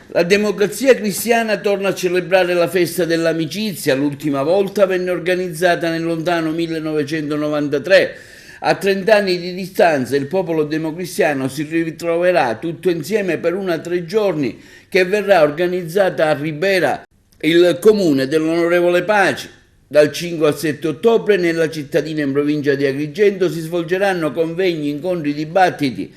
La Democrazia Cristiana torna a celebrare la festa dell'amicizia. L'ultima volta venne organizzata nel lontano 1993. A 30 anni di distanza il popolo democristiano si ritroverà tutto insieme per una 3 giorni che verrà organizzata a Ribera, il comune dell'onorevole Paci. Dal 5 al 7 ottobre nella cittadina in provincia di Agrigento si svolgeranno convegni, incontri, dibattiti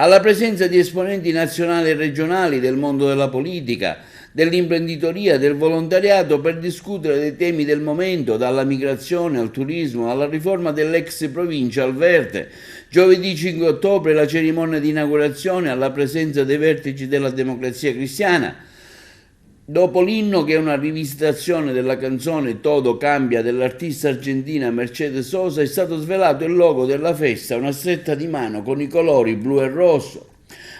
alla presenza di esponenti nazionali e regionali del mondo della politica, dell'imprenditoria, del volontariato per discutere dei temi del momento, dalla migrazione al turismo, alla riforma dell'ex provincia al verde. Giovedì 5 ottobre la cerimonia di inaugurazione alla presenza dei vertici della Democrazia Cristiana. Dopo l'inno, che è una rivisitazione della canzone Todo cambia dell'artista argentina Mercedes Sosa, è stato svelato il logo della festa, una stretta di mano con i colori blu e rosso.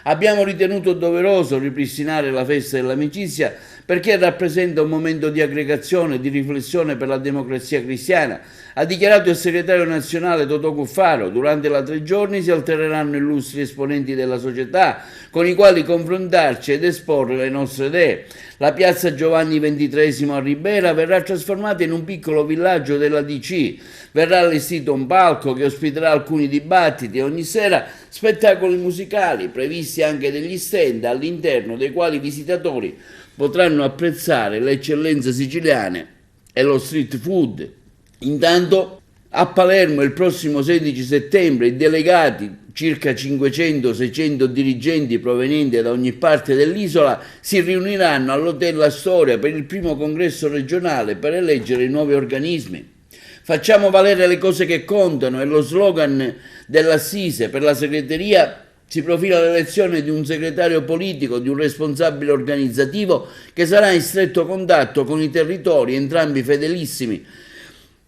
Abbiamo ritenuto doveroso ripristinare la festa dell'amicizia perché rappresenta un momento di aggregazione e di riflessione per la Democrazia Cristiana, ha dichiarato il segretario nazionale Totò Cuffaro. Durante la 3 giorni si alterneranno illustri esponenti della società con i quali confrontarci ed esporre le nostre idee. La piazza Giovanni XXIII a Ribera verrà trasformata in un piccolo villaggio della DC, verrà allestito un palco che ospiterà alcuni dibattiti e ogni sera spettacoli musicali, previsti anche degli stand all'interno dei quali i visitatori potranno apprezzare le eccellenze siciliane e lo street food. Intanto a Palermo il prossimo 16 settembre i delegati, circa 500-600 dirigenti provenienti da ogni parte dell'isola, si riuniranno all'Hotel Astoria per il primo congresso regionale per eleggere i nuovi organismi. Facciamo valere le cose che contano è lo slogan dell'Assise. Per la segreteria si profila l'elezione di un segretario politico, di un responsabile organizzativo che sarà in stretto contatto con i territori, entrambi fedelissimi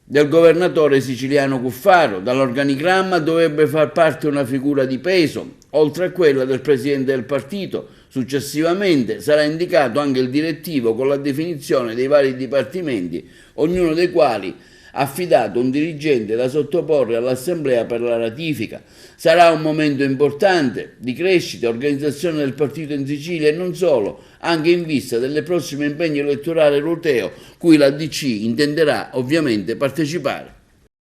del governatore siciliano Cuffaro. Dall'organigramma dovrebbe far parte una figura di peso, oltre a quella del presidente del partito. Successivamente sarà indicato anche il direttivo con la definizione dei vari dipartimenti, ognuno dei quali affidato un dirigente da sottoporre all'Assemblea per la ratifica. Sarà un momento importante di crescita e organizzazione del partito in Sicilia e non solo, anche in vista delle prossime impegni elettorali europeo, cui la DC intenderà ovviamente partecipare.